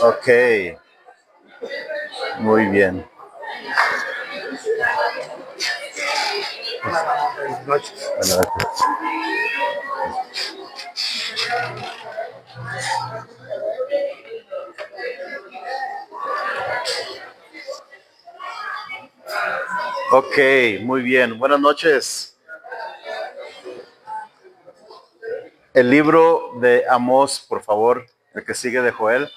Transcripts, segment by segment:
Ok, muy bien. Buenas noches. Buenas noches. Ok, muy bien. Buenas noches. El libro de Amós, por favor, el que sigue de Joel.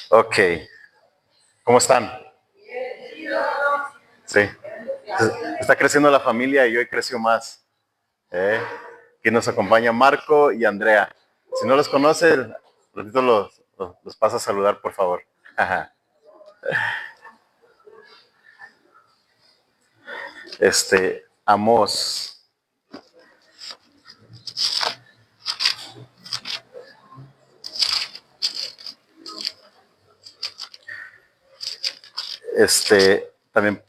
Ok, ¿cómo están? Sí. Está creciendo la familia y hoy creció más. ¿Eh? Aquí nos acompaña Marco y Andrea. Si no los conoce, ratito los pasa a saludar, por favor. Ajá. Amós. También,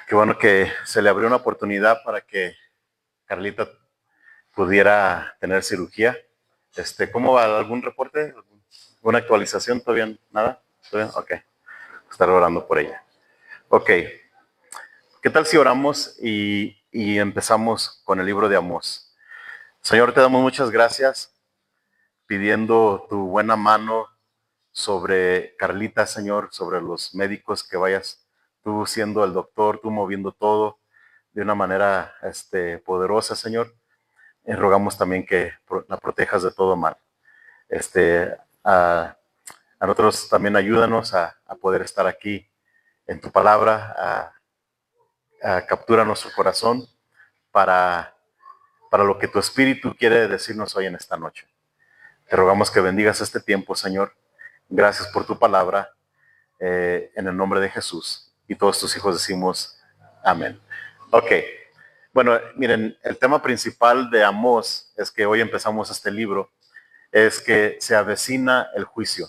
qué bueno que se le abrió una oportunidad para que Carlita pudiera tener cirugía. ¿Cómo va? ¿Algún reporte? ¿Alguna actualización? ¿Todavía nada? ¿Todavía? Ok. Estar orando por ella. Ok. ¿Qué tal si oramos y empezamos con el libro de Amós? Señor, te damos muchas gracias pidiendo tu buena mano sobre Carlita, Señor, sobre los médicos que vayas tú siendo el doctor, tú moviendo todo de una manera poderosa, Señor. Rogamos también que la protejas de todo mal. Este, a, a nosotros también ayúdanos a poder estar aquí en tu palabra, a captura nuestro corazón para lo que tu espíritu quiere decirnos hoy en esta noche. Te rogamos que bendigas este tiempo, Señor. Gracias por tu palabra, en el nombre de Jesús. Y todos tus hijos decimos amén. Ok. Bueno, miren, el tema principal de Amós es que hoy empezamos este libro, es que se avecina el juicio.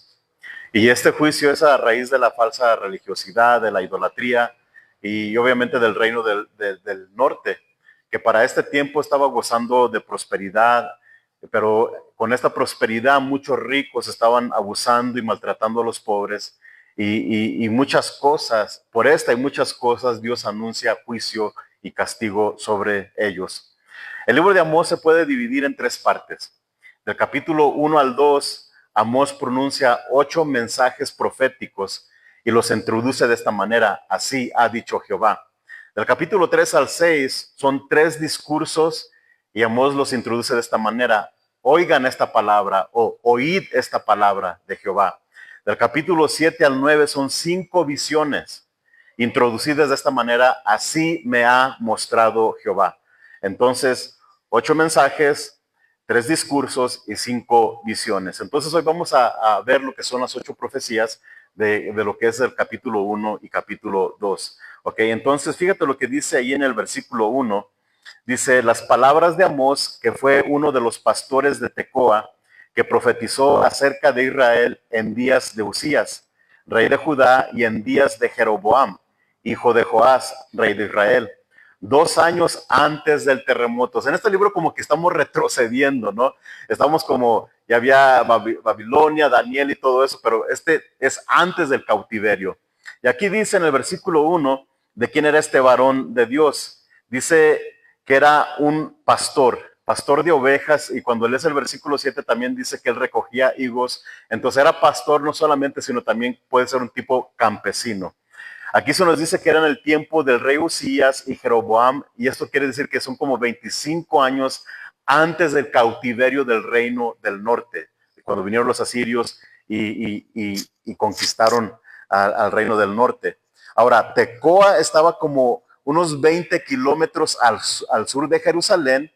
Y este juicio es a raíz de la falsa religiosidad, de la idolatría y obviamente del reino del norte, que para este tiempo estaba gozando de prosperidad, pero con esta prosperidad muchos ricos estaban abusando y maltratando a los pobres y muchas cosas, por esta y muchas cosas Dios anuncia juicio y castigo sobre ellos. El libro de Amós se puede dividir en tres partes. Del capítulo 1 al 2, Amós pronuncia 8 mensajes proféticos y los introduce de esta manera: así ha dicho Jehová. Del capítulo 3 al 6 son 3 discursos y Amós los introduce de esta manera: oigan esta palabra o oíd esta palabra de Jehová. Del capítulo 7 al 9 son 5 visiones introducidas de esta manera: así me ha mostrado Jehová. Entonces, 8 mensajes, 3 discursos y 5 visiones. Entonces hoy vamos a ver lo que son las 8 profecías de lo que es el capítulo 1 y capítulo 2. Ok, entonces fíjate lo que dice ahí en el versículo 1. Dice: las palabras de Amós, que fue uno de los pastores de Tecoa, que profetizó acerca de Israel en días de Usías, rey de Judá, y en días de Jeroboam, hijo de Joás, rey de Israel, 2 años antes del terremoto. En este libro como que estamos retrocediendo, ¿no? Estamos como, ya había Babilonia, Daniel y todo eso, pero este es antes del cautiverio. Y aquí dice en el versículo 1 de quién era este varón de Dios. Dice que era un pastor de ovejas, y cuando lees el versículo 7 también dice que él recogía higos. Entonces era pastor no solamente, sino también puede ser un tipo campesino. Aquí se nos dice que era en el tiempo del rey Usías y Jeroboam, y esto quiere decir que son como 25 años antes del cautiverio del reino del norte, cuando vinieron los asirios y conquistaron al reino del norte. Ahora, Tecoa estaba como unos 20 kilómetros al sur de Jerusalén,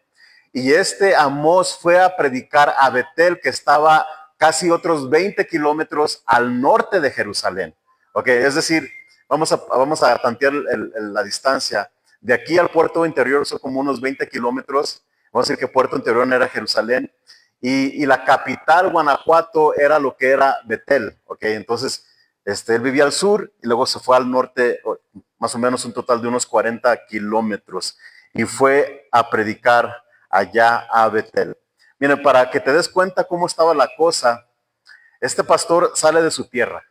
y Amós fue a predicar a Betel, que estaba casi otros 20 kilómetros al norte de Jerusalén. Ok, es decir, vamos a tantear la distancia. De aquí al puerto interior son como unos 20 kilómetros. Vamos a decir que puerto interior era Jerusalén. y la capital, Guanajuato, era lo que era Betel, ¿ok? Entonces, él vivía al sur y luego se fue al norte, más o menos un total de unos 40 kilómetros, y fue a predicar allá a Betel. Miren, para que te des cuenta cómo estaba la cosa, este pastor sale de su tierra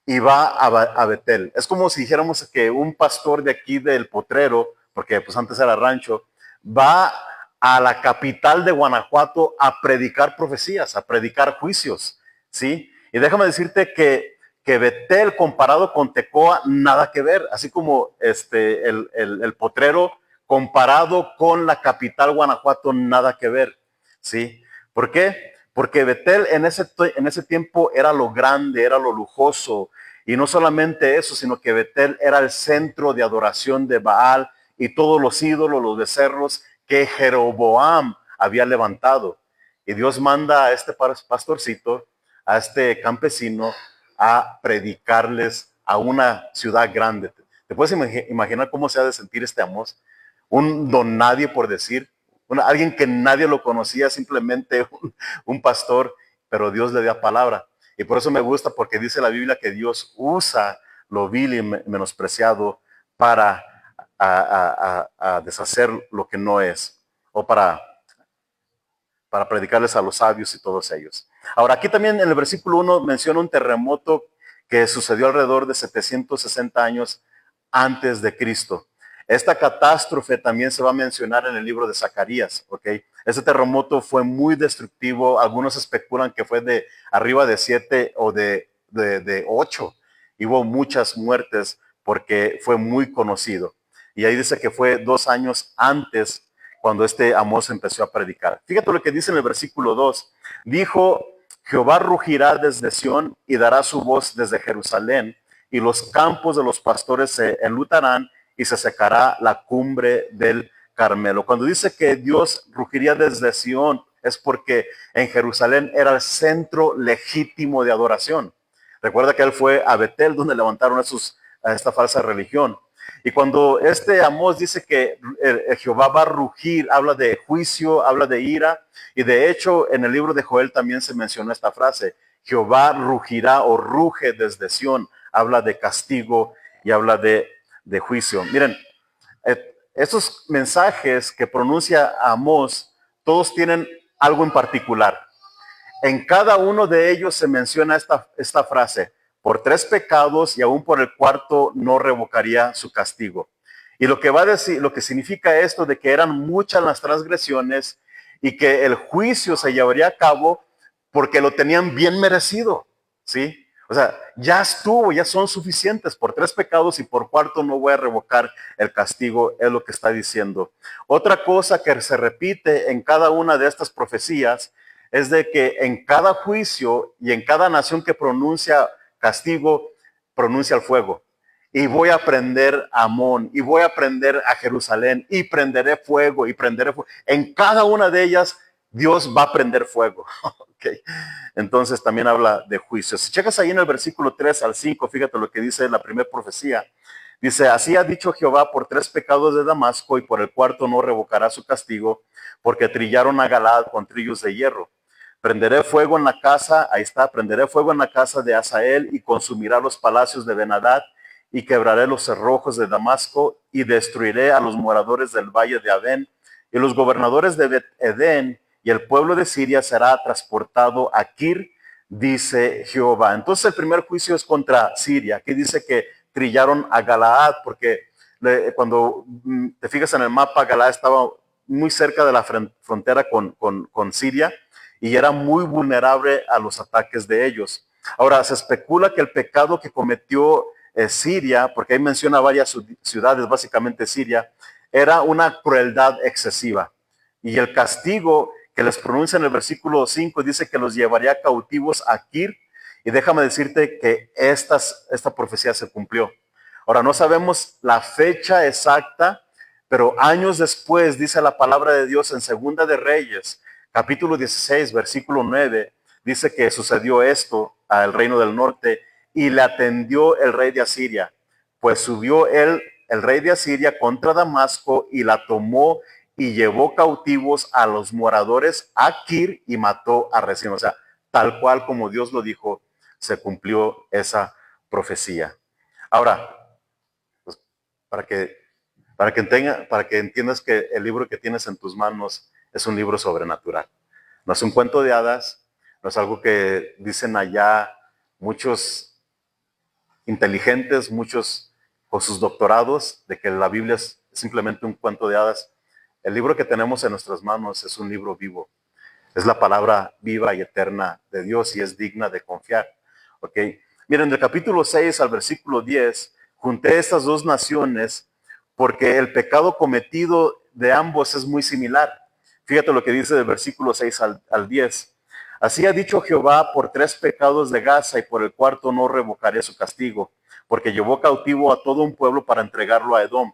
y va a Betel. Es como si dijéramos que un pastor de aquí del Potrero, porque pues antes era rancho, va a la capital de Guanajuato a predicar profecías, a predicar juicios, ¿sí? Y déjame decirte que Betel comparado con Tecoa, nada que ver, así como el Potrero comparado con la capital Guanajuato, nada que ver, ¿sí? ¿Por qué? Porque Betel en ese tiempo era lo grande, era lo lujoso. Y no solamente eso, sino que Betel era el centro de adoración de Baal y todos los ídolos, los becerros que Jeroboam había levantado. Y Dios manda a este pastorcito, a este campesino, a predicarles a una ciudad grande. ¿Te puedes imaginar cómo se ha de sentir este Amós? Un don nadie, por decir, alguien que nadie lo conocía, simplemente un pastor, pero Dios le dio palabra. Y por eso me gusta, porque dice la Biblia que Dios usa lo vil y menospreciado para a deshacer lo que no es, o para predicarles a los sabios y todos ellos. Ahora, aquí también en el versículo 1 menciona un terremoto que sucedió alrededor de 760 años antes de Cristo. Esta catástrofe también se va a mencionar en el libro de Zacarías, ¿ok? Ese terremoto fue muy destructivo. Algunos especulan que fue de arriba de 7 o de 8. Y hubo muchas muertes porque fue muy conocido. Y ahí dice que fue 2 años antes cuando Amós empezó a predicar. Fíjate lo que dice en el versículo 2. Dijo, Jehová rugirá desde Sión y dará su voz desde Jerusalén, y los campos de los pastores se enlutarán y se secará la cumbre del Carmelo. Cuando dice que Dios rugiría desde Sión, es porque en Jerusalén era el centro legítimo de adoración. Recuerda que él fue a Betel, donde levantaron a esta falsa religión. Y cuando Amós dice que Jehová va a rugir, habla de juicio, habla de ira. Y de hecho, en el libro de Joel también se mencionó esta frase: Jehová rugirá o ruge desde Sión. Habla de castigo y habla de juicio. Miren, esos mensajes que pronuncia Amós, todos tienen algo en particular. En cada uno de ellos se menciona esta frase: por 3 pecados y aún por el cuarto no revocaría su castigo. Y lo que va a decir, lo que significa esto de que eran muchas las transgresiones y que el juicio se llevaría a cabo porque lo tenían bien merecido, ¿sí? O sea, ya estuvo, ya son suficientes. Por 3 pecados y por cuarto no voy a revocar el castigo, es lo que está diciendo. Otra cosa que se repite en cada una de estas profecías es de que en cada juicio y en cada nación que pronuncia castigo, pronuncia el fuego. Y voy a prender a Amón, y voy a prender a Jerusalén, y prenderé fuego, y prenderé fuego. En cada una de ellas, Dios va a prender fuego. Okay. Entonces también habla de juicio. Si checas ahí en el versículo 3 al 5, fíjate lo que dice la primera profecía. Dice, así ha dicho Jehová, por 3 pecados de Damasco, y por el cuarto no revocará su castigo, porque trillaron a Galaad con trillos de hierro. Prenderé fuego en la casa, ahí está, prenderé fuego en la casa de Asael y consumirá los palacios de Ben-Hadad y quebraré los cerrojos de Damasco y destruiré a los moradores del valle de Adén y los gobernadores de Bet-Edén y el pueblo de Siria será transportado a Kir, dice Jehová. Entonces el primer juicio es contra Siria. Aquí dice que trillaron a Galaad porque cuando te fijas en el mapa, Galaad estaba muy cerca de la frontera con Siria y era muy vulnerable a los ataques de ellos. Ahora, se especula que el pecado que cometió Siria, porque ahí menciona varias ciudades, básicamente Siria, era una crueldad excesiva. Y el castigo que les pronuncia en el versículo 5 dice que los llevaría cautivos a Kir. Y déjame decirte que esta profecía se cumplió. Ahora, no sabemos la fecha exacta, pero años después dice la palabra de Dios en Segunda de Reyes, capítulo 16, versículo 9, dice que sucedió esto al reino del norte y le atendió el rey de Asiria, pues subió el rey de Asiria contra Damasco y la tomó y llevó cautivos a los moradores a Kir y mató a Resín. O sea, tal cual como Dios lo dijo, se cumplió esa profecía. Ahora, pues, para que, para que entiendas que el libro que tienes en tus manos es un libro sobrenatural. No es un cuento de hadas, no es algo que dicen allá muchos inteligentes, muchos con sus doctorados, de que la Biblia es simplemente un cuento de hadas. El libro que tenemos en nuestras manos es un libro vivo. Es la palabra viva y eterna de Dios y es digna de confiar. ¿Ok? Miren, del capítulo 6 al versículo 10, junté estas dos naciones porque el pecado cometido de ambos es muy similar. Fíjate lo que dice del versículo 6 al 10. Así ha dicho Jehová, por tres pecados de Gaza y por el cuarto no revocaré su castigo, porque llevó cautivo a todo un pueblo para entregarlo a Edom.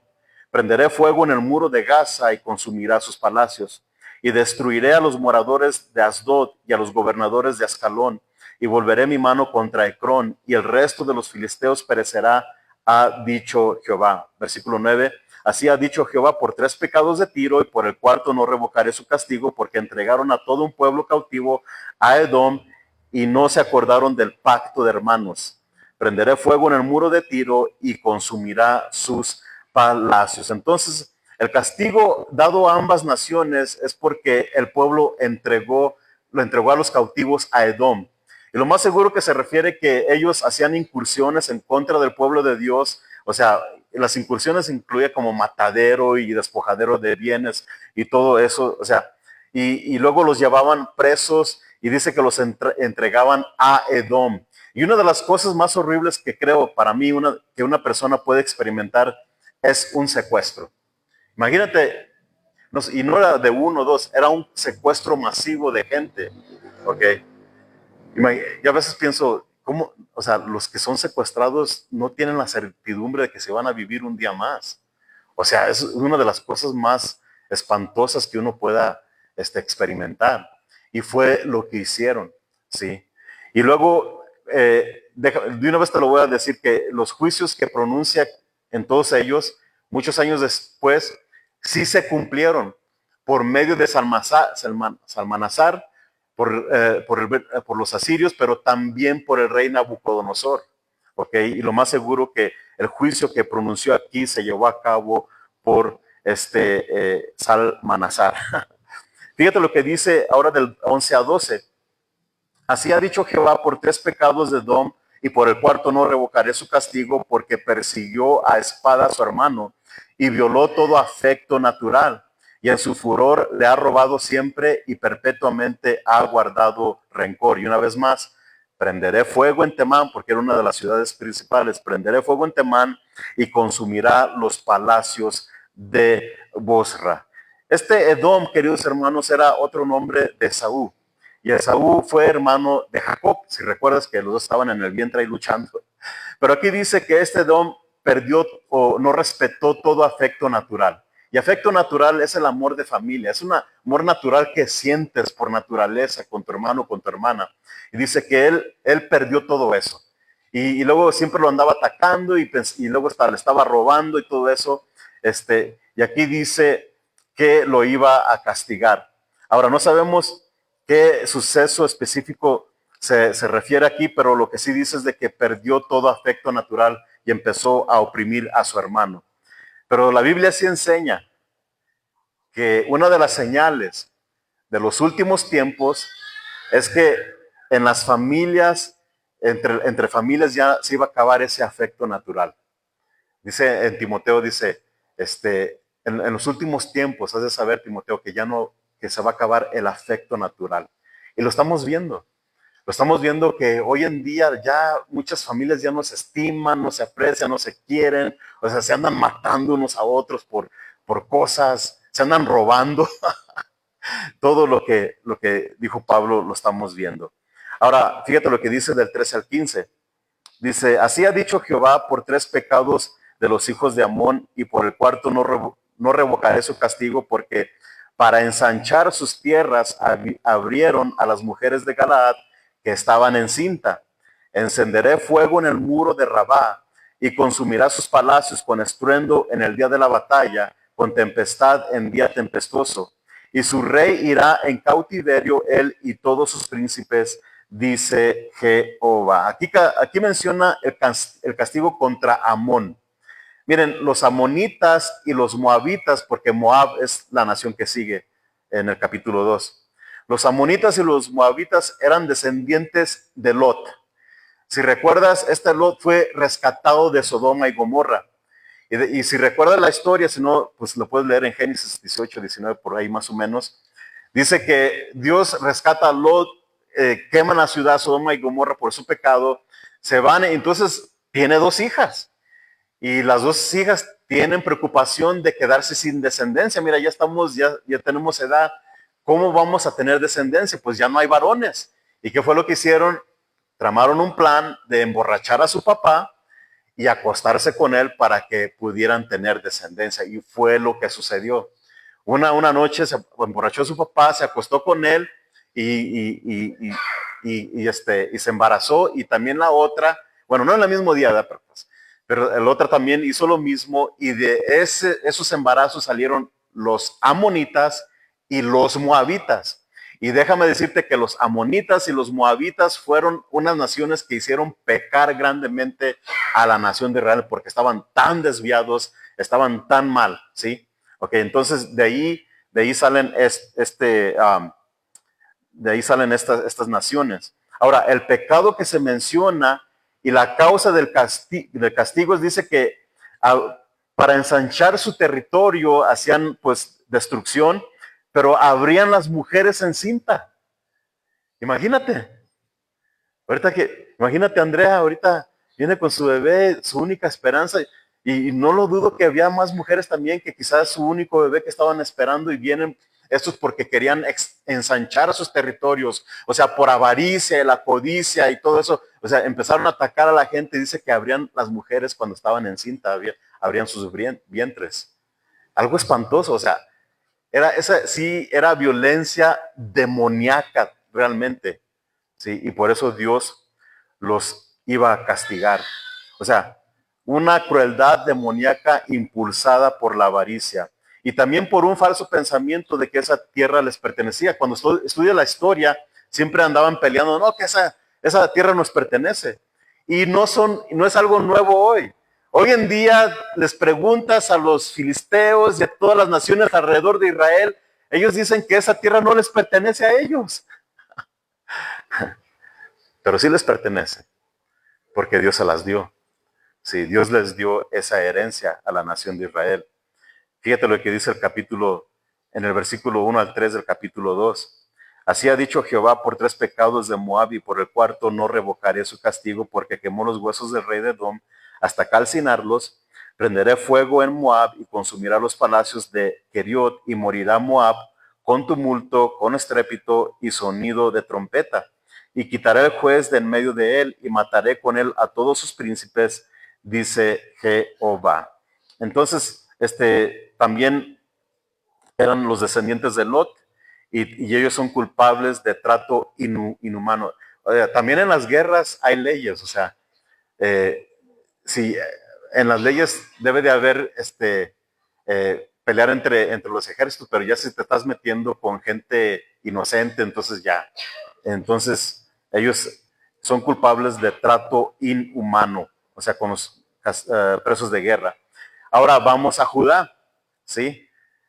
Prenderé fuego en el muro de Gaza y consumirá sus palacios. Y destruiré a los moradores de Asdod y a los gobernadores de Ascalón, y volveré mi mano contra Ecrón, y el resto de los filisteos perecerá, ha dicho Jehová. Versículo 9. Así ha dicho Jehová, por tres pecados de Tiro y por el cuarto no revocaré su castigo, porque entregaron a todo un pueblo cautivo a Edom y no se acordaron del pacto de hermanos. Prenderé fuego en el muro de Tiro y consumirá sus palacios. Entonces, el castigo dado a ambas naciones es porque el pueblo lo entregó a los cautivos a Edom. Y lo más seguro que se refiere que ellos hacían incursiones en contra del pueblo de Dios. O sea, las incursiones incluye como matadero y despojadero de bienes y todo eso. O sea, y luego los llevaban presos y dice que los entregaban a Edom. Y una de las cosas más horribles que creo para mí que una persona puede experimentar es un secuestro. Imagínate, no, y no era de uno o dos, era un secuestro masivo de gente. ¿Ok? Yo a veces pienso, ¿cómo? O sea, los que son secuestrados no tienen la certidumbre de que se van a vivir un día más. O sea, es una de las cosas más espantosas que uno pueda experimentar. Y fue lo que hicieron, ¿sí? Y luego, de una vez te lo voy a decir, que los juicios que pronuncia en todos ellos, muchos años después, sí se cumplieron por medio de Salmanasar, por los asirios, pero también por el rey Nabucodonosor. ¿Okay? Y lo más seguro que el juicio que pronunció aquí se llevó a cabo por Salmanasar. Fíjate lo que dice ahora del 11 a 12. Así ha dicho Jehová, por tres pecados de Edom y por el cuarto no revocaré su castigo, porque persiguió a espada a su hermano y violó todo afecto natural, y en su furor le ha robado siempre y perpetuamente ha guardado rencor. Y una vez más, prenderé fuego en Temán, porque era una de las ciudades principales, prenderé fuego en Temán y consumirá los palacios de Bosra. Este Edom, queridos hermanos, era otro nombre de Saúl. Y Esaú fue hermano de Jacob, si recuerdas que los dos estaban en el vientre ahí luchando. Pero aquí dice que este Edom perdió o no respetó todo afecto natural. Y afecto natural es el amor de familia, es un amor natural que sientes por naturaleza con tu hermano, con tu hermana. Y dice que él perdió todo eso. Y luego siempre lo andaba atacando y luego hasta le estaba robando y todo eso. Y aquí dice que lo iba a castigar. Ahora, no sabemos qué suceso específico se refiere aquí, pero lo que sí dice es de que perdió todo afecto natural y empezó a oprimir a su hermano. Pero la Biblia sí enseña que una de las señales de los últimos tiempos es que en las familias, entre familias ya se iba a acabar ese afecto natural. Dice en Timoteo, dice, en los últimos tiempos, has de saber, Timoteo, que ya no, que se va a acabar el afecto natural. Y lo estamos viendo. Lo estamos viendo que hoy en día ya muchas familias ya no se estiman, no se aprecian, no se quieren, o sea, se andan matando unos a otros por cosas, se andan robando. Todo lo que dijo Pablo lo estamos viendo. Ahora, fíjate lo que dice del 13 al 15. Dice, así ha dicho Jehová, por tres pecados de los hijos de Amón y por el cuarto no revocaré su castigo, porque para ensanchar sus tierras abrieron a las mujeres de Galaad que estaban en cinta. Encenderé fuego en el muro de Rabá y consumirá sus palacios con estruendo en el día de la batalla, con tempestad en día tempestuoso. Y su rey irá en cautiverio, él y todos sus príncipes, dice Jehová. Aquí menciona el castigo contra Amón. Miren, los amonitas y los moabitas, porque Moab es la nación que sigue en el capítulo 2. Los amonitas y los moabitas eran descendientes de Lot. Si recuerdas, este Lot fue rescatado de Sodoma y Gomorra. Y si recuerdas la historia, si no, pues lo puedes leer en Génesis 18, 19, por ahí más o menos. Dice que Dios rescata a Lot, queman la ciudad Sodoma y Gomorra por su pecado, se van, y entonces tiene dos hijas. Y las dos hijas tienen preocupación de quedarse sin descendencia. Mira, ya tenemos edad. ¿Cómo vamos a tener descendencia? Pues ya no hay varones. ¿Y qué fue lo que hicieron? Tramaron un plan de emborrachar a su papá y acostarse con él para que pudieran tener descendencia. Y fue lo que sucedió. Una noche se emborrachó a su papá, se acostó con él y se embarazó. Y también la otra, bueno, no en el mismo día, ¿verdad? Pero el otro también hizo lo mismo y de esos embarazos salieron los amonitas y los moabitas. Y déjame decirte que los amonitas y los moabitas fueron unas naciones que hicieron pecar grandemente a la nación de Israel porque estaban tan desviados, estaban tan mal, ¿sí? Ok, entonces de ahí salen estas naciones. Ahora, el pecado que se menciona y la causa del castigo dice que para ensanchar su territorio hacían pues destrucción, pero abrían las mujeres en cinta. Imagínate, imagínate Andrea, ahorita viene con su bebé, su única esperanza, y no lo dudo que había más mujeres también que quizás su único bebé que estaban esperando y vienen estos porque querían ensanchar sus territorios, o sea, por avaricia, la codicia y todo eso, o sea, empezaron a atacar a la gente y dice que abrían las mujeres cuando estaban en cinta, abrían sus vientres. Algo espantoso, o sea, era violencia demoníaca realmente. ¿Sí? Y por eso Dios los iba a castigar. O sea, una crueldad demoníaca impulsada por la avaricia y también por un falso pensamiento de que esa tierra les pertenecía. Cuando estudia la historia, siempre andaban peleando, no, que esa tierra nos pertenece. Y no es algo nuevo hoy. Hoy en día les preguntas a los filisteos y a todas las naciones alrededor de Israel, ellos dicen que esa tierra no les pertenece a ellos, pero sí les pertenece, porque Dios se las dio. Sí, Dios les dio esa herencia a la nación de Israel. Fíjate lo que dice en el versículo 1 al 3 del capítulo 2. Así ha dicho Jehová: por 3 pecados de Moab y por el cuarto no revocaré su castigo, porque quemó los huesos del rey de Edom hasta calcinarlos. Prenderé fuego en Moab y consumirá los palacios de Keriot, y morirá Moab con tumulto, con estrépito y sonido de trompeta. Y quitaré el juez de en medio de él y mataré con él a todos sus príncipes, dice Jehová. Entonces, también eran los descendientes de Lot y ellos son culpables de trato inhumano. También en las guerras hay leyes, o sea, si en las leyes debe de haber pelear entre los ejércitos, pero ya si te estás metiendo con gente inocente, entonces ellos son culpables de trato inhumano, o sea, con los presos de guerra. Ahora vamos a Judá, ¿sí?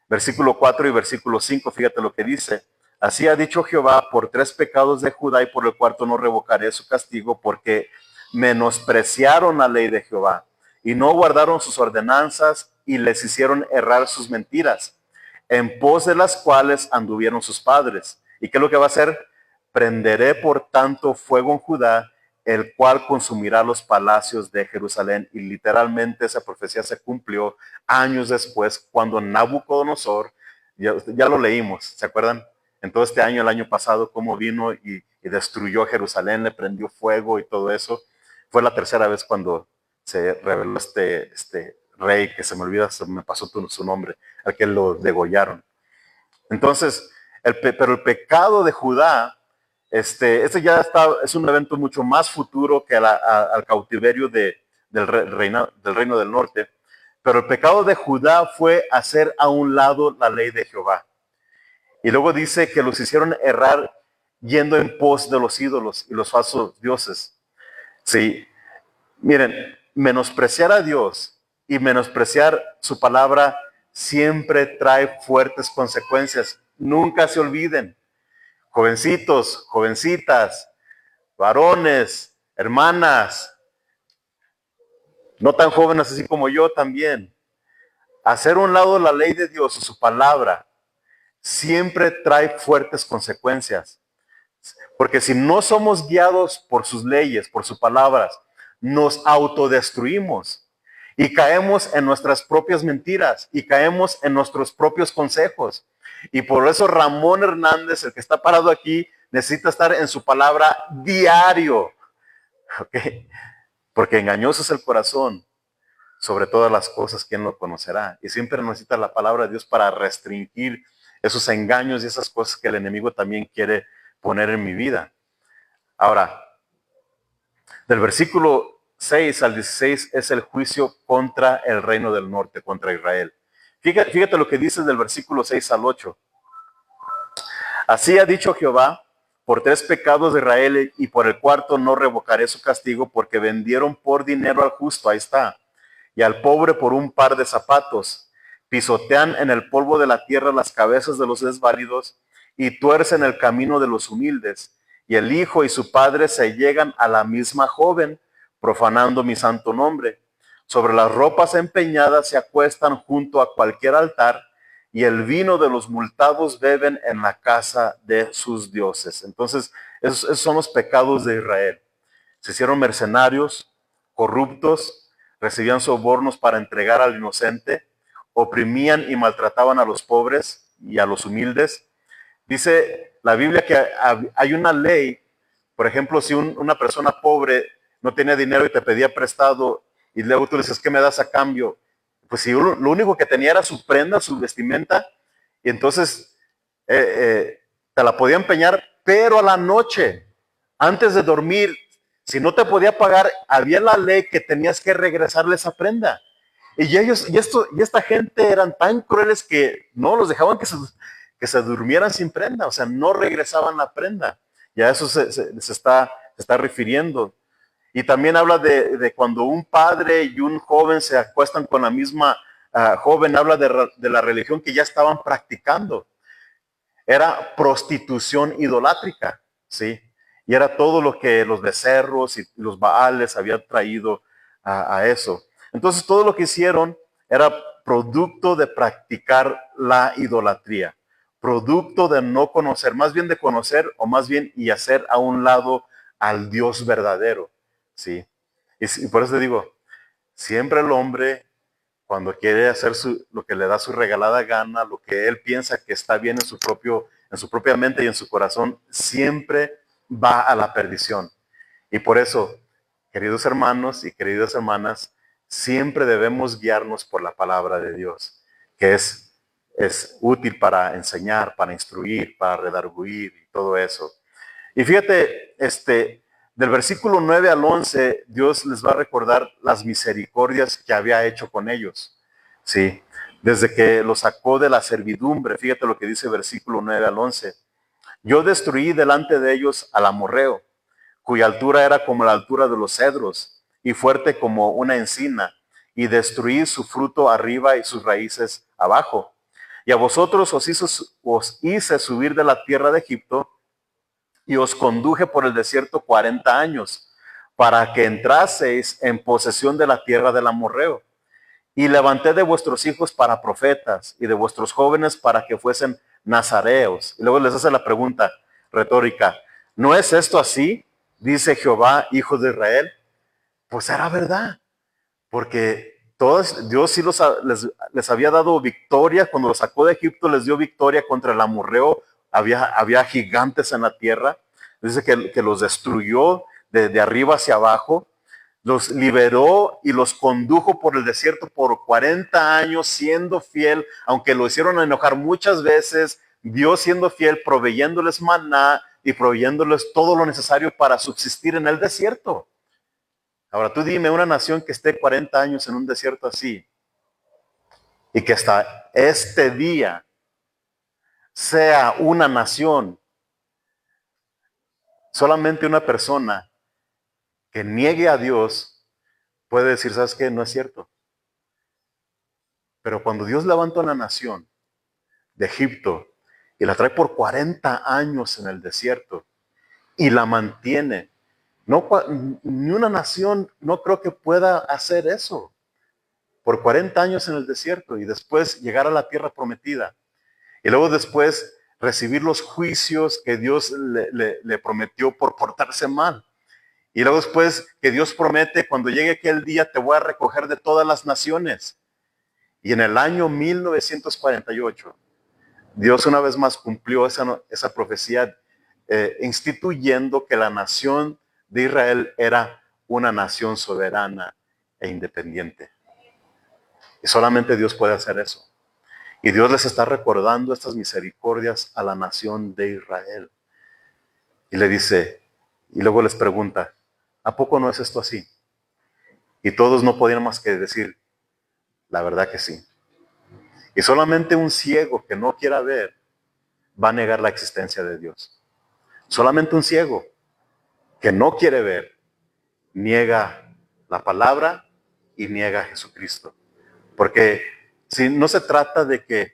Versículo 4 y versículo 5, fíjate lo que dice. Así ha dicho Jehová: por 3 pecados de Judá y por el cuarto no revocaré su castigo, porque menospreciaron la ley de Jehová y no guardaron sus ordenanzas y les hicieron errar sus mentiras, en pos de las cuales anduvieron sus padres. ¿Y qué es lo que va a hacer? Prenderé por tanto fuego en Judá, el cual consumirá los palacios de Jerusalén. Y literalmente esa profecía se cumplió años después, cuando Nabucodonosor, ya lo leímos, ¿se acuerdan? En todo este año, el año pasado, cómo vino y destruyó Jerusalén, le prendió fuego y todo eso. Fue la tercera vez cuando se reveló este rey, que se me olvida, se me pasó su nombre, al que lo degollaron. Entonces, pero el pecado de Judá, ya es un evento mucho más futuro que al cautiverio del reino del norte. Pero el pecado de Judá fue hacer a un lado la ley de Jehová. Y luego dice que los hicieron errar yendo en pos de los ídolos y los falsos dioses. Sí, miren, menospreciar a Dios y menospreciar su palabra siempre trae fuertes consecuencias. Nunca se olviden, jovencitos, jovencitas, varones, hermanas, no tan jóvenes así como yo también. Hacer a un lado la ley de Dios o su palabra siempre trae fuertes consecuencias. Porque si no somos guiados por sus leyes, por sus palabras, nos autodestruimos y caemos en nuestras propias mentiras y caemos en nuestros propios consejos. Y por eso Ramón Hernández, el que está parado aquí, necesita estar en su palabra diario. ¿Okay? Porque engañoso es el corazón sobre todas las cosas, ¿quién lo conocerá? Y siempre necesita la palabra de Dios para restringir esos engaños y esas cosas que el enemigo también quiere poner en mi vida. Ahora, del versículo 6 al 16 es el juicio contra el reino del norte, contra Israel. Fíjate lo que dice del versículo 6 al 8. Así ha dicho Jehová, por 3 pecados de Israel y por el cuarto no revocaré su castigo, porque vendieron por dinero al justo, ahí está, y al pobre por un par de zapatos. Pisotean en el polvo de la tierra las cabezas de los desválidos y tuercen el camino de los humildes. Y el hijo y su padre se llegan a la misma joven, profanando mi santo nombre. Sobre las ropas empeñadas se acuestan junto a cualquier altar, y el vino de los multados beben en la casa de sus dioses. Entonces, esos son los pecados de Israel. Se hicieron mercenarios, corruptos, recibían sobornos para entregar al inocente, oprimían y maltrataban a los pobres y a los humildes. Dice la Biblia que hay una ley, por ejemplo, si una persona pobre no tenía dinero y te pedía prestado y luego tú le dices, ¿qué me das a cambio? Pues si lo único que tenía era su prenda, su vestimenta, y entonces te la podía empeñar, pero a la noche, antes de dormir, si no te podía pagar, había la ley que tenías que regresarle esa prenda. Y esta gente eran tan crueles que no los dejaban que se durmieran sin prenda, o sea, no regresaban la prenda. Y a eso se está refiriendo. Y también habla de cuando un padre y un joven se acuestan con la misma joven, habla de la religión que ya estaban practicando. Era prostitución idolátrica, ¿sí? Y era todo lo que los becerros y los baales habían traído a eso. Entonces todo lo que hicieron era producto de practicar la idolatría, producto de no conocer, más bien de conocer o más bien y hacer a un lado al Dios verdadero, ¿sí? Y por eso te digo, siempre el hombre cuando quiere hacer lo que le da su regalada gana, lo que él piensa que está bien en su propia mente y en su corazón, siempre va a la perdición. Y por eso, queridos hermanos y queridas hermanas, siempre debemos guiarnos por la palabra de Dios, que es útil para enseñar, para instruir, para redarguir y todo eso. Y fíjate, del versículo 9 al 11, Dios les va a recordar las misericordias que había hecho con ellos. ¿Sí? Desde que los sacó de la servidumbre, fíjate lo que dice versículo 9 al 11. Yo destruí delante de ellos al amorreo, cuya altura era como la altura de los cedros, y fuerte como una encina, y destruí su fruto arriba y sus raíces abajo. Y a vosotros os hice subir de la tierra de Egipto, y os conduje por el desierto 40 años, para que entraseis en posesión de la tierra del amorreo. Y levanté de vuestros hijos para profetas, y de vuestros jóvenes para que fuesen nazareos. Y luego les hace la pregunta retórica, ¿no es esto así? Dice Jehová, hijo de Israel. Pues era verdad, porque Dios sí les había dado victoria. Cuando los sacó de Egipto les dio victoria contra el amorreo. Había gigantes en la tierra. Dice que los destruyó de arriba hacia abajo. Los liberó y los condujo por el desierto por 40 años siendo fiel, aunque lo hicieron enojar muchas veces. Dios siendo fiel, proveyéndoles maná y proveyéndoles todo lo necesario para subsistir en el desierto. Ahora tú dime una nación que esté 40 años en un desierto así. y que hasta este día sea una nación, solamente una persona que niegue a Dios puede decir, ¿sabes qué? No es cierto. Pero cuando Dios levanta una nación de Egipto y la trae por 40 años en el desierto y la mantiene, no, ni una nación no creo que pueda hacer eso. Por 40 años en el desierto y después llegar a la tierra prometida. Y luego después recibir los juicios que Dios le prometió por portarse mal. Y luego después que Dios promete, cuando llegue aquel día te voy a recoger de todas las naciones. Y en el año 1948, Dios una vez más cumplió esa profecía, instituyendo que la nación de Israel era una nación soberana e independiente. Y solamente Dios puede hacer eso. Y Dios les está recordando estas misericordias a la nación de Israel. Y le dice, y luego les pregunta, ¿a poco no es esto así? Y todos no podían más que decir, la verdad que sí. Y solamente un ciego que no quiera ver va a negar la existencia de Dios. Solamente un ciego que no quiere ver niega la palabra y niega a Jesucristo. Porque si no se trata de que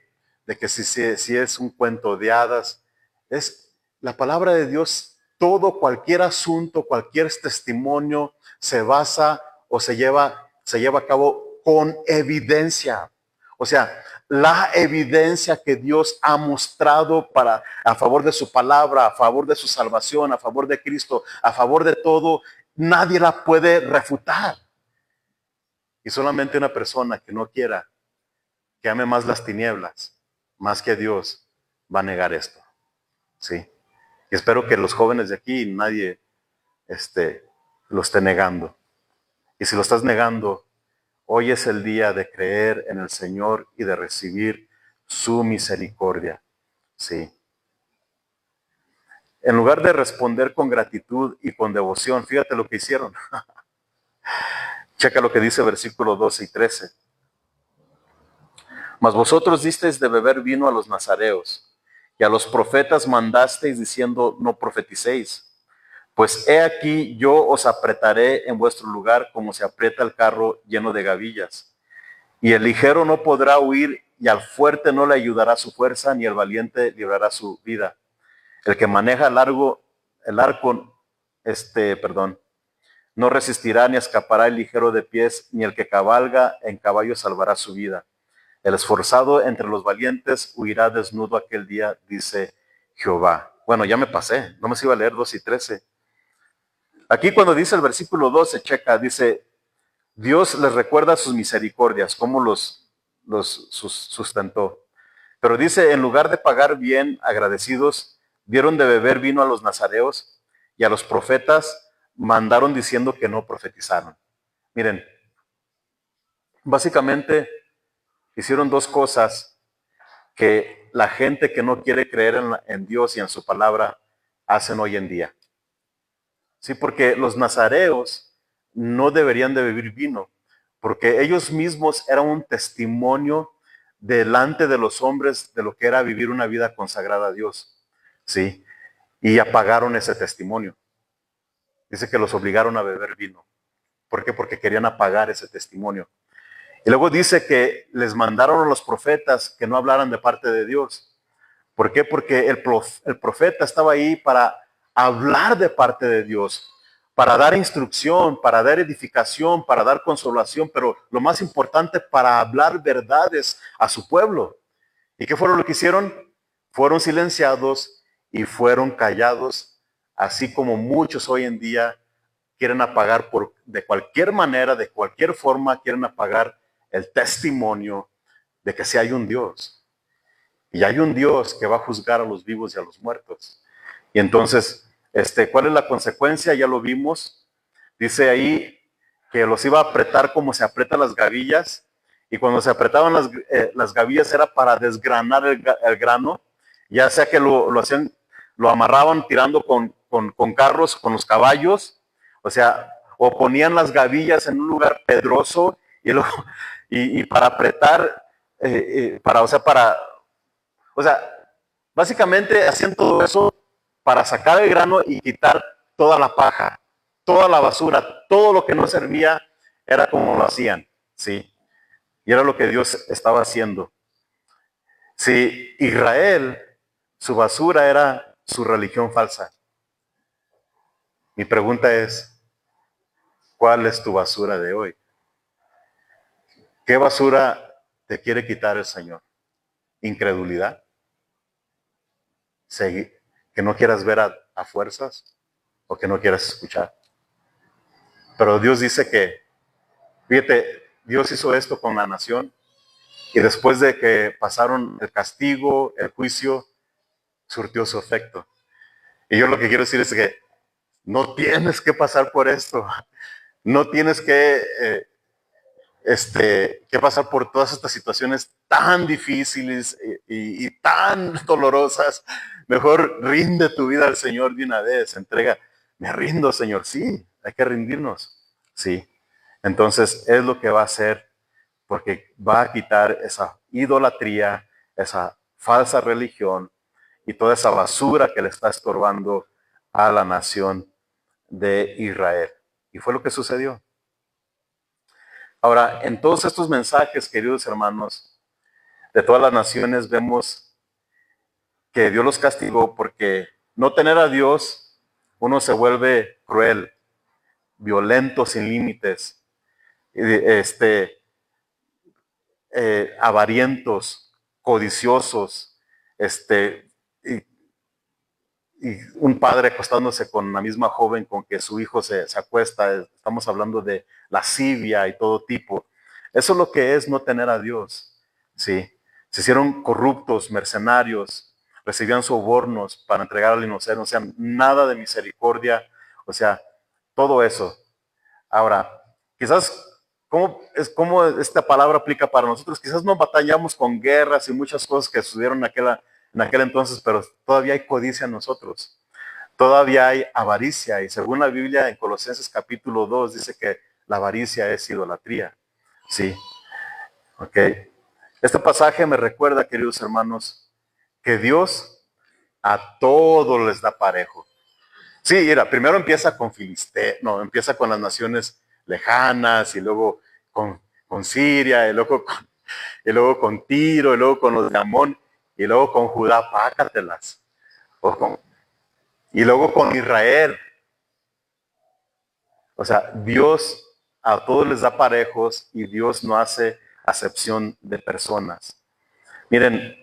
si es un cuento de hadas, es la palabra de Dios, todo, cualquier asunto, cualquier testimonio se basa o se lleva a cabo con evidencia. O sea, la evidencia que Dios ha mostrado a favor de su palabra, a favor de su salvación, a favor de Cristo, a favor de todo, nadie la puede refutar. Y solamente una persona que no quiera, que ame más las tinieblas, más que a Dios, va a negar esto. ¿Sí? Y espero que los jóvenes de aquí nadie lo esté negando. Y si lo estás negando, hoy es el día de creer en el Señor y de recibir su misericordia. Sí. En lugar de responder con gratitud y con devoción, fíjate lo que hicieron. Checa lo que dice versículos 12 y 13. Mas vosotros disteis de beber vino a los nazareos, y a los profetas mandasteis diciendo, no profeticéis. Pues he aquí yo os apretaré en vuestro lugar como se aprieta el carro lleno de gavillas. Y el ligero no podrá huir, y al fuerte no le ayudará su fuerza, ni el valiente librará su vida. El que maneja el arco, no resistirá ni escapará el ligero de pies, ni el que cabalga en caballo salvará su vida. El esforzado entre los valientes huirá desnudo aquel día, dice Jehová. Bueno, ya me pasé, no me iba a leer 2 y 13. Aquí cuando dice el versículo 12, checa, dice, Dios les recuerda sus misericordias, cómo los sustentó. Pero dice, en lugar de pagar bien, agradecidos, dieron de beber vino a los nazareos y a los profetas mandaron diciendo que no profetizaron. Miren, básicamente hicieron dos cosas que la gente que no quiere creer en Dios y en su palabra hacen hoy en día. Sí, porque los nazareos no deberían de beber vino, porque ellos mismos eran un testimonio delante de los hombres de lo que era vivir una vida consagrada a Dios. Sí, y apagaron ese testimonio. Dice que los obligaron a beber vino. ¿Por qué? Porque querían apagar ese testimonio. Y luego dice que les mandaron a los profetas que no hablaran de parte de Dios. ¿Por qué? Porque el profeta estaba ahí para hablar de parte de Dios, para dar instrucción, para dar edificación, para dar consolación, pero lo más importante, para hablar verdades a su pueblo. ¿Y qué fueron lo que hicieron? Fueron silenciados y fueron callados, así como muchos hoy en día quieren apagar de cualquier manera, de cualquier forma, quieren apagar el testimonio de que sí hay un Dios. Y hay un Dios que va a juzgar a los vivos y a los muertos. Y entonces, ¿cuál es la consecuencia? Ya lo vimos. Dice ahí que los iba a apretar como se apretan las gavillas. Y cuando se apretaban las gavillas era para desgranar el grano. Ya sea que lo hacían, lo amarraban tirando con carros, con los caballos. O sea, o ponían las gavillas en un lugar pedroso y para apretar o sea, básicamente hacían todo eso para sacar el grano y quitar toda la paja, toda la basura, todo lo que no servía, era como lo hacían, ¿sí? Y era lo que Dios estaba haciendo. Si Israel, su basura era su religión falsa, mi pregunta es, ¿cuál es tu basura de hoy? ¿Qué basura te quiere quitar el Señor? ¿Incredulidad? ¿Que no quieras ver a fuerzas? ¿O que no quieras escuchar? Pero Dios dice que, fíjate, Dios hizo esto con la nación y después de que pasaron el castigo, el juicio, surtió su efecto. Y yo lo que quiero decir es que no tienes que pasar por esto. No tienes que pasar por todas estas situaciones tan difíciles y tan dolorosas. Mejor rinde tu vida al Señor de una vez. Entrega, me rindo, Señor. Sí, hay que rendirnos. Sí. Entonces es lo que va a hacer porque va a quitar esa idolatría, esa falsa religión y toda esa basura que le está estorbando a la nación de Israel. Y fue lo que sucedió. Ahora, en todos estos mensajes, queridos hermanos, de todas las naciones, vemos que Dios los castigó porque no tener a Dios, uno se vuelve cruel, violento, sin límites, avarientos, codiciosos, y, y un padre acostándose con la misma joven con que su hijo se acuesta. Estamos hablando de lascivia y todo tipo. Eso es lo que es no tener a Dios. Sí. Se hicieron corruptos, mercenarios, recibían sobornos para entregar al inocente, o sea, nada de misericordia, o sea, todo eso. Ahora, quizás, ¿cómo esta palabra aplica para nosotros? Quizás no batallamos con guerras y muchas cosas que sucedieron en aquel entonces, pero todavía hay codicia en nosotros. Todavía hay avaricia y según la Biblia en Colosenses capítulo 2 dice que la avaricia es idolatría. Sí, ok. Este pasaje me recuerda, queridos hermanos, que Dios a todos les da parejo. Sí, mira, primero empieza con empieza con las naciones lejanas y luego con Siria y luego con Tiro y luego con los de Amón y luego con Judá, pácatelas. Y luego con Israel. O sea, Dios a todos les da parejos y Dios no hace acepción de personas. Miren,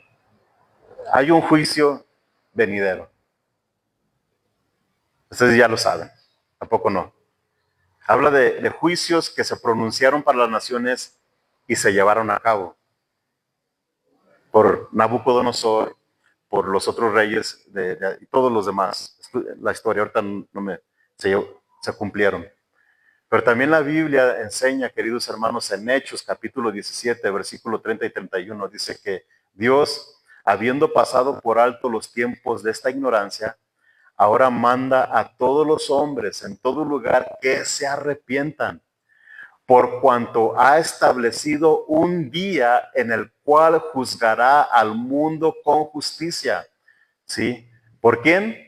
hay un juicio venidero. Ustedes ya lo saben, tampoco no. Habla de juicios que se pronunciaron para las naciones y se llevaron a cabo por Nabucodonosor, por los otros reyes y todos los demás. La historia ahorita se cumplieron. Pero también la Biblia enseña, queridos hermanos, en Hechos capítulo 17, versículo 30 y 31, dice que Dios, habiendo pasado por alto los tiempos de esta ignorancia, ahora manda a todos los hombres en todo lugar que se arrepientan, por cuanto ha establecido un día en el cual juzgará al mundo con justicia. ¿Sí? ¿Por quién?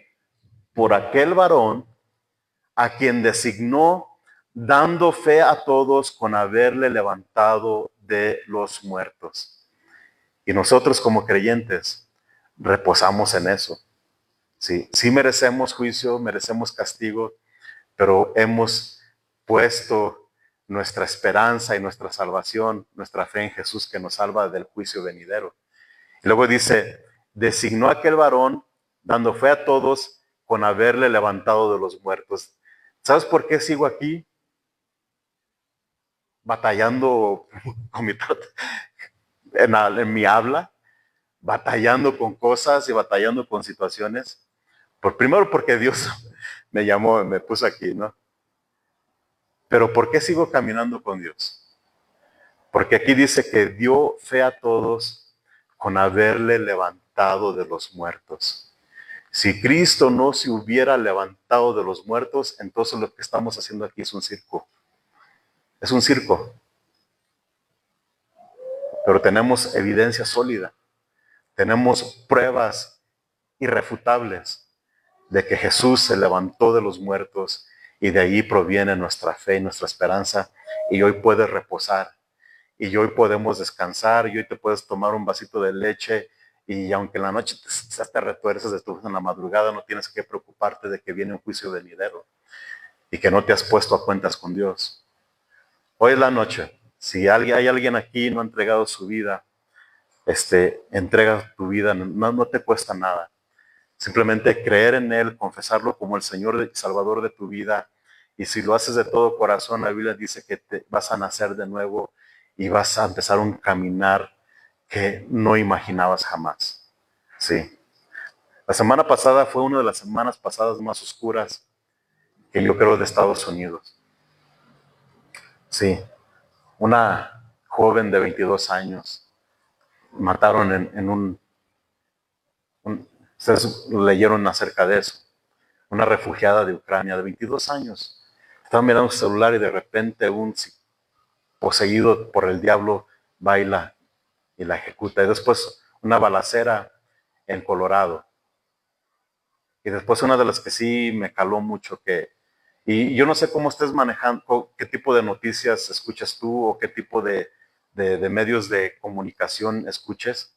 Por aquel varón a quien designó, dando fe a todos con haberle levantado de los muertos. Y nosotros como creyentes reposamos en eso. Sí, sí merecemos juicio, merecemos castigo, pero hemos puesto nuestra esperanza y nuestra salvación, nuestra fe en Jesús que nos salva del juicio venidero. Y luego dice, designó a aquel varón, dando fe a todos, con haberle levantado de los muertos. ¿Sabes por qué sigo aquí? Batallando con en mi habla, batallando con cosas y batallando con situaciones. Primero porque Dios me llamó, me puso aquí, ¿no? Pero ¿por qué sigo caminando con Dios? Porque aquí dice que dio fe a todos con haberle levantado de los muertos. Si Cristo no se hubiera levantado de los muertos, entonces lo que estamos haciendo aquí es un circo. Es un circo. pero tenemos evidencia sólida, tenemos pruebas irrefutables de que Jesús se levantó de los muertos y de ahí proviene nuestra fe y nuestra esperanza, y hoy puedes reposar, y hoy podemos descansar, y hoy te puedes tomar un vasito de leche, y aunque en la noche te retuerces en la madrugada, no tienes que preocuparte de que viene un juicio venidero y que no te has puesto a cuentas con Dios. Hoy es la noche. Si hay alguien aquí y no ha entregado su vida, entrega tu vida, no te cuesta nada. Simplemente creer en Él, confesarlo como el Señor y Salvador de tu vida. Y si lo haces de todo corazón, la Biblia dice que te vas a nacer de nuevo y vas a empezar un caminar que no imaginabas jamás. Sí. La semana pasada fue una de las semanas pasadas más oscuras que yo creo de Estados Unidos. Sí. Una joven de 22 años mataron en ustedes leyeron acerca de eso. Una refugiada de Ucrania de 22 años. Estaba mirando su celular y de repente un poseído por el diablo baila y la ejecuta. Y después una balacera en Colorado. Y después una de las que sí me caló mucho y yo no sé cómo estés manejando, qué tipo de noticias escuchas tú o qué tipo de medios de comunicación escuches,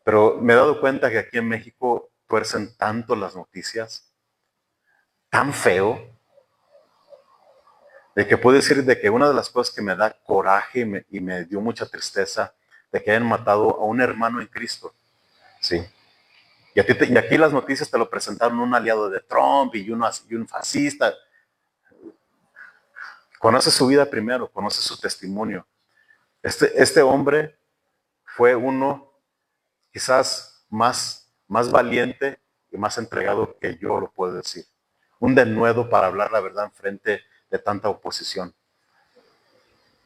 pero me he dado cuenta que aquí en México tuercen tanto las noticias, tan feo, de que puedo decir de que una de las cosas que me da coraje y me dio mucha tristeza de que hayan matado a un hermano en Cristo, ¿sí? Y aquí las noticias te lo presentaron un aliado de Trump y un fascista. Conoce su vida primero, conoce su testimonio. Este hombre fue uno quizás más valiente y más entregado que yo lo puedo decir. Un denuedo para hablar la verdad en frente de tanta oposición.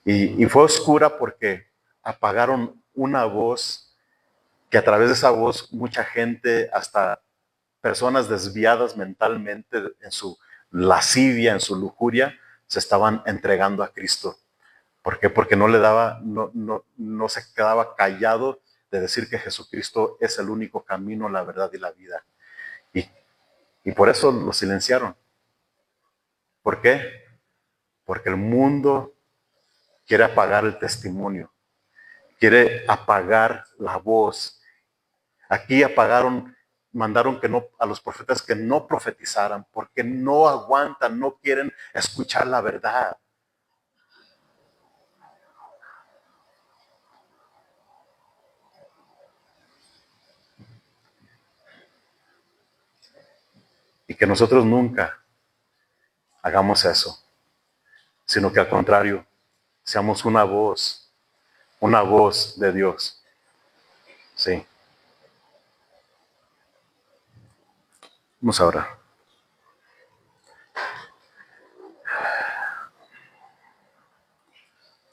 Y fue oscura porque apagaron una voz que a través de esa voz mucha gente, hasta personas desviadas mentalmente en su lascivia, en su lujuria, se estaban entregando a Cristo. ¿Por qué? Porque no se quedaba callado de decir que Jesucristo es el único camino, la verdad y la vida. Y, y por eso lo silenciaron. ¿Por qué? Porque el mundo quiere apagar el testimonio, quiere apagar la voz. Aquí mandaron que no, a los profetas que no profetizaran, porque no aguantan, no quieren escuchar la verdad. Y que nosotros nunca hagamos eso, sino que al contrario, seamos una voz de Dios. Sí. Vamos ahora.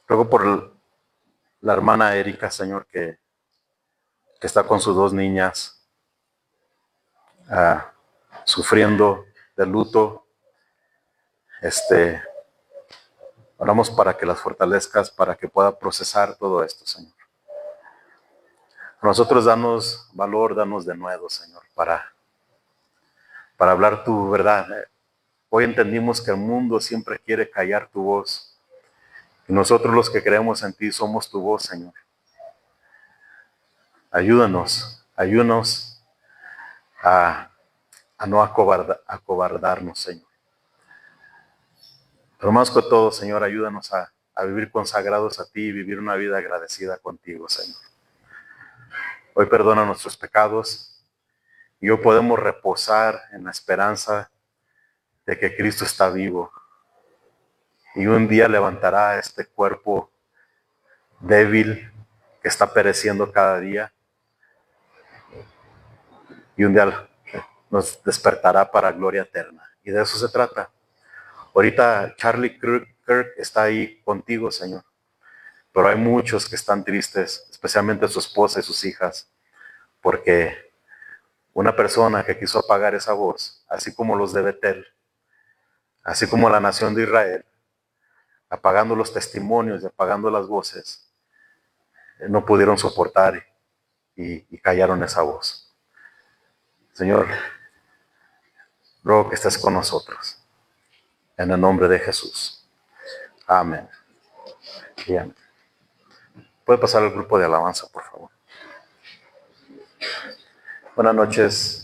Ruego por la hermana Erika, Señor, que está con sus dos niñas, ah, sufriendo de luto. Oramos para que las fortalezcas, para que pueda procesar todo esto, Señor. A nosotros danos valor, danos de nuevo, Señor, para hablar tu verdad. Hoy entendimos que el mundo siempre quiere callar tu voz. Y nosotros los que creemos en ti somos tu voz, Señor. Ayúdanos a no acobardarnos, Señor. Pero más que todo, Señor, ayúdanos a vivir consagrados a ti y vivir una vida agradecida contigo, Señor. Hoy perdona nuestros pecados y hoy podemos reposar en la esperanza de que Cristo está vivo y un día levantará este cuerpo débil que está pereciendo cada día y un día nos despertará para gloria eterna. Y de eso se trata. Ahorita Charlie Kirk está ahí contigo, Señor. Pero hay muchos que están tristes, especialmente su esposa y sus hijas, porque una persona que quiso apagar esa voz, así como los de Betel, así como la nación de Israel, apagando los testimonios y apagando las voces, no pudieron soportar y callaron esa voz. Señor, ruego que estés con nosotros. En el nombre de Jesús. Amén. Y amén. Puede pasar al grupo de alabanza, por favor. Buenas noches.